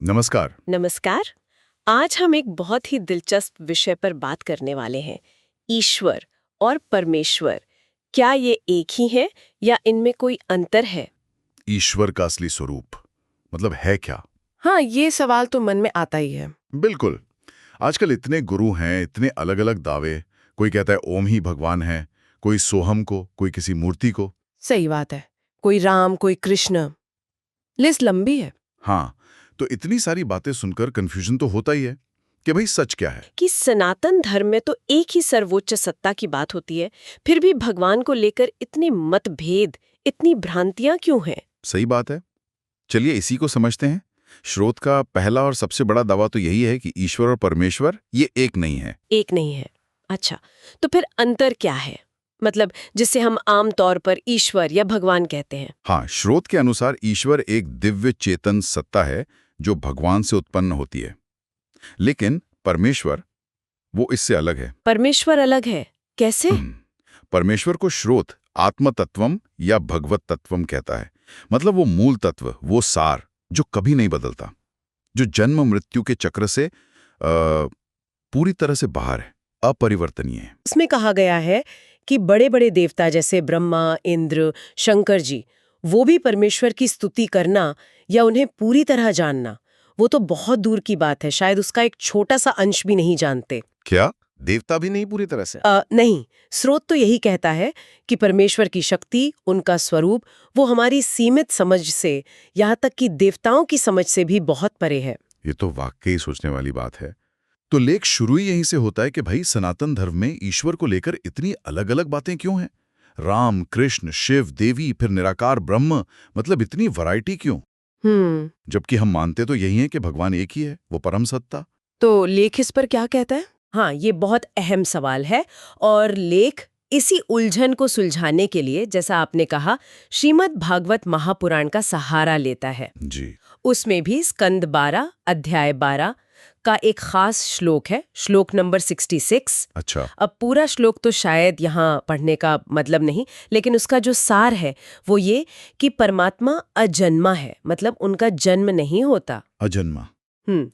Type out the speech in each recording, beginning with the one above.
नमस्कार। नमस्कार। आज हम एक बहुत ही दिलचस्प विषय पर बात करने वाले हैं, ईश्वर और परमेश्वर। क्या ये एक ही है या इनमें कोई अंतर है? ईश्वर का असली स्वरूप मतलब है क्या? हाँ, ये सवाल तो मन में आता ही है। बिल्कुल। आजकल इतने गुरु हैं, इतने अलग अलग दावे। कोई कहता है ओम ही भगवान है, कोई सोहम को, कोई किसी मूर्ति को। सही बात है। कोई राम, कोई कृष्ण। लिस्ट लंबी है। हाँ, तो इतनी सारी बातें सुनकर कंफ्यूजन तो होता ही है कि भाई सच क्या है। कि सनातन धर्म में तो एक ही सर्वोच्च सत्ता की बात होती है, फिर भी भगवान को लेकर इतने मतभेद, इतनी भ्रांतियां क्यों हैं? सही बात है। चलिए इसी को समझते हैं। श्रोत का पहला और सबसे बड़ा दावा तो यही है कि ईश्वर और परमेश्वर ये एक नहीं है। एक नहीं है। अच्छा, तो फिर अंतर क्या है? मतलब जिसे हम आम तौर पर ईश्वर या भगवान कहते हैं। हाँ, श्रोत के अनुसार ईश्वर एक दिव्य चेतन सत्ता है जो भगवान से उत्पन्न होती है। लेकिन परमेश्वर वो इससे अलग है। परमेश्वर अलग है, कैसे? परमेश्वर को श्रोत आत्म तत्वम या भगवत तत्वम कहता है। मतलब वो मूल तत्व, वो सार जो कभी नहीं बदलता, जो जन्म मृत्यु के चक्र से पूरी तरह से बाहर है, अपरिवर्तनीय है। उसमें कहा गया है कि बड़े बड़े देवता जैसे ब्रह्मा, इंद्र, शंकर जी, वो भी परमेश्वर की स्तुति करना या उन्हें पूरी तरह जानना, वो तो बहुत दूर की बात है। शायद उसका एक छोटा सा अंश भी नहीं जानते। क्या देवता भी नहीं पूरी तरह से? नहीं, स्रोत तो यही कहता है कि परमेश्वर की शक्ति, उनका स्वरूप, वो हमारी सीमित समझ से, यहाँ तक कि देवताओं की समझ से भी बहुत परे है। ये तो वाकई सोचने वाली बात है। तो लेख शुरू ही यहीं से होता है कि भाई सनातन धर्म में ईश्वर को लेकर इतनी अलग अलग बातें क्यों हैं? राम, कृष्ण, शिव, देवी, फिर निराकार ब्रह्म, मतलब इतनी वैरायटी क्यों? जबकि हम मानते तो यही है कि भगवान एक ही है, वो परम सत्ता। तो लेख इस पर क्या कहता है? हाँ, ये बहुत अहम सवाल है और लेख इसी उलझन को सुलझाने के लिए, जैसा आपने कहा, श्रीमद् भागवत महापुराण का सहारा लेता है। जी। उसमें भी स्कंद 12 अध्याय 12 का एक खास श्लोक है, श्लोक नंबर 66। अच्छा। अब पूरा श्लोक तो शायद यहाँ पढ़ने का मतलब नहीं, लेकिन उसका जो सार है वो ये कि परमात्मा अजन्मा है, मतलब उनका जन्म नहीं होता। अजन्मा।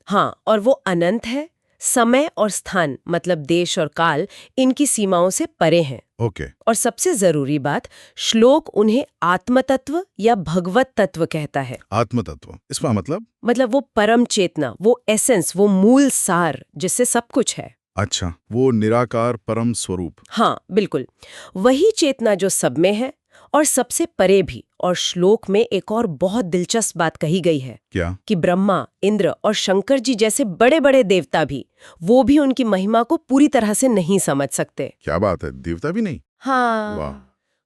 हाँ, और वो अनंत है। समय और स्थान, मतलब देश और काल, इनकी सीमाओं से परे हैं। ओके। और सबसे जरूरी बात, श्लोक उन्हें आत्मतत्व या भगवत तत्व कहता है। आत्म तत्व, इसका मतलब वो परम चेतना, वो एसेंस, वो मूल सार जिससे सब कुछ है। अच्छा, वो निराकार परम स्वरूप। हाँ, बिल्कुल वही चेतना जो सब में है और सबसे परे भी। और श्लोक में एक और बहुत दिलचस्प बात कही गई है। क्या? कि ब्रह्मा, इंद्र और शंकर जी जैसे बड़े बड़े देवता भी, वो भी उनकी महिमा को पूरी तरह से नहीं समझ सकते। क्या बात है, देवता भी नहीं? हाँ। वाह।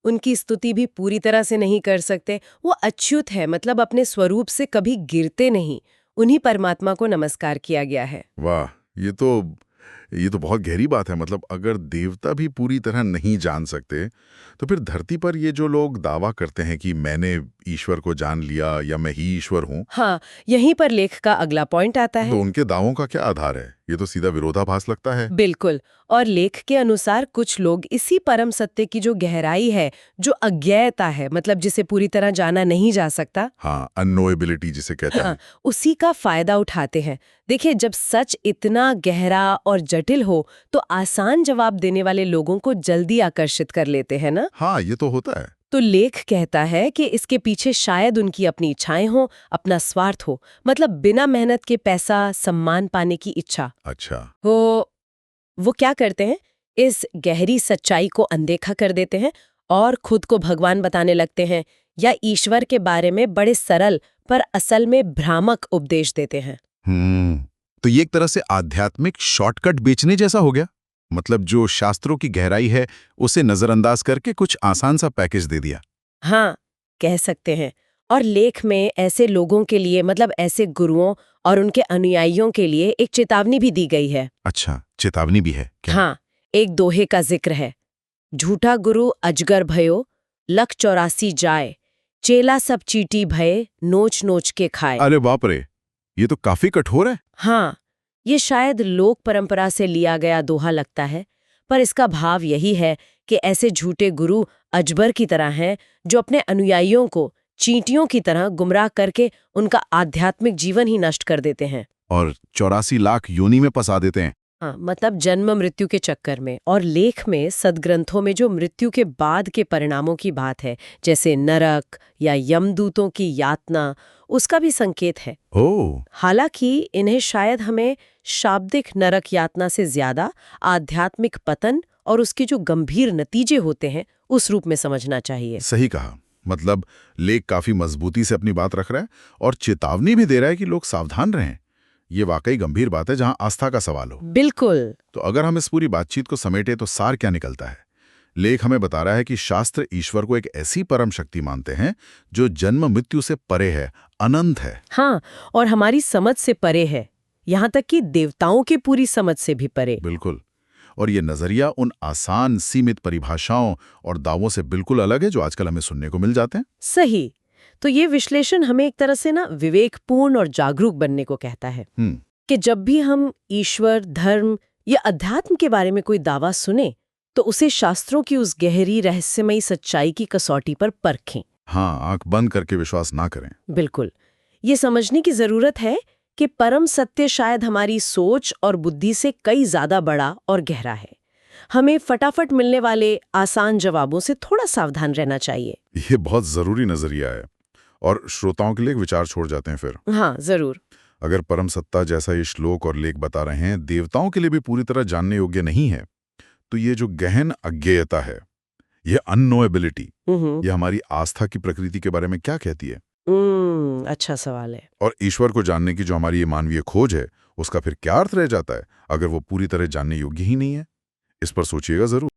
उनकी स्तुति भी पूरी तरह से नहीं कर सकते। वो अच्युत है, मतलब अपने स्वरूप से कभी गिरते नहीं। उन्हीं परमात्मा को नमस्कार किया गया है। वाह, ये तो बहुत गहरी बात है। मतलब अगर देवता भी पूरी तरह नहीं जान सकते, तो फिर धरती पर ये जो लोग दावा करते हैं कि मैंने ईश्वर को जान लिया या मैं ही ईश्वर हूँ, हाँ, यहीं पर लेख का अगला पॉइंट आता है। तो उनके दावों का क्या आधार है? ये तो सीधा विरोधाभास लगता है। बिल्कुल। और लेख के अनुसार कुछ लोग इसी परम सत्य की जो गहराई है, जो अज्ञेयता है, मतलब जिसे पूरी तरह जाना नहीं जा सकता, हाँ, अननोएबिलिटी जिसे कहते हैं। उसी का फायदा उठाते हैं। देखिए, जब सच इतना गहरा और जटिल हो तो आसान जवाब देने वाले लोगों को जल्दी आकर्षित कर लेते हैं ना। हाँ, ये तो होता है। तो लेख कहता है कि इसके पीछे शायद उनकी अपनी इच्छाएं हो, अपना स्वार्थ हो, मतलब बिना मेहनत के पैसा, सम्मान पाने की इच्छा अच्छा। हो। वो क्या करते हैं, इस गहरी सच्चाई को अनदेखा कर देते हैं और खुद को भगवान बताने लगते हैं या ईश्वर के बारे में बड़े सरल पर असल में भ्रामक उपदेश देते हैं। तो ये एक तरह से आध्यात्मिक शॉर्टकट बेचने जैसा हो गया। मतलब जो शास्त्रों की गहराई है उसे नजरअंदाज करके कुछ आसान सा पैकेज दे दिया। हाँ, कह सकते हैं। और लेख में ऐसे लोगों के लिए, मतलब ऐसे गुरुओं और उनके अनुयायियों के लिए एक चेतावनी भी दी गई है। अच्छा, चेतावनी भी है क्या? हाँ, एक दोहे का जिक्र है। झूठा गुरु अजगर भयो, लख 84 जाए, चेला सब चीटी भये, नोच नोच के खाए। अरे बाप रे, ये तो काफी कठोर है। हाँ, ये शायद लोक परंपरा से लिया गया दोहा लगता है, पर इसका भाव यही है कि ऐसे झूठे गुरु अजबर की तरह हैं जो अपने अनुयायियों को चींटियों की तरह गुमराह करके उनका आध्यात्मिक जीवन ही नष्ट कर देते हैं। और 84 लाख योनि में फंसा देते हैं। हाँ, मतलब जन्म मृत्यु के चक्कर में। और लेख में सद्ग्रंथों में जो मृत्यु के बाद के परिणामों की बात है, जैसे नरक या यमदूतों की यातना, उसका भी संकेत है। ओह, हालांकि इन्हें शायद हमें शाब्दिक नरक यातना से ज्यादा आध्यात्मिक पतन और उसके जो गंभीर नतीजे होते हैं उस रूप में समझना चाहिए। सही कहा। मतलब लेख काफी मजबूती से अपनी बात रख रहा है और चेतावनी भी दे रहा है कि लोग सावधान रहें। ये वाकई गंभीर बात है जहां आस्था का सवाल हो। बिल्कुल। तो अगर हम इस पूरी बातचीत को समेटे तो सार क्या निकलता है? लेख हमें बता रहा है कि शास्त्र ईश्वर को एक ऐसी परम शक्ति मानते हैं जो जन्म मृत्यु से परे है, अनंत है। हाँ, और हमारी समझ से परे है, यहाँ तक कि देवताओं की पूरी समझ से भी परे। बिल्कुल। और ये नजरिया उन आसान सीमित परिभाषाओं और दावों से बिल्कुल अलग है जो आजकल हमें सुनने को मिल जाते हैं। सही। तो ये विश्लेषण हमें एक तरह से ना विवेकपूर्ण और जागरूक बनने को कहता है कि जब भी हम ईश्वर, धर्म या अध्यात्म के बारे में कोई दावा सुने तो उसे शास्त्रों की उस गहरी रहस्यमयी सच्चाई की कसौटी पर परखें। हाँ, आंख बंद करके विश्वास ना करें। बिल्कुल। ये समझने की जरूरत है कि परम सत्य शायद हमारी सोच और बुद्धि से कई ज्यादा बड़ा और गहरा है। हमें फटाफट मिलने वाले आसान जवाबों से थोड़ा सावधान रहना चाहिए। ये बहुत जरूरी नजरिया है और श्रोताओं के लिए एक विचार छोड़ जाते हैं फिर। हाँ, जरूर। अगर परम सत्ता जैसा ये श्लोक और लेख बता रहे हैं देवताओं के लिए भी पूरी तरह जानने योग्य नहीं है, तो ये जो गहन अज्ञेयता है, ये अननोएबिलिटी, ये हमारी आस्था की प्रकृति के बारे में क्या कहती है? अच्छा सवाल है। और ईश्वर को जानने की जो हमारी ये मानवीय खोज है, उसका फिर क्या अर्थ रह जाता है अगर वो पूरी तरह जानने योग्य ही नहीं है? इस पर सोचिएगा जरूर।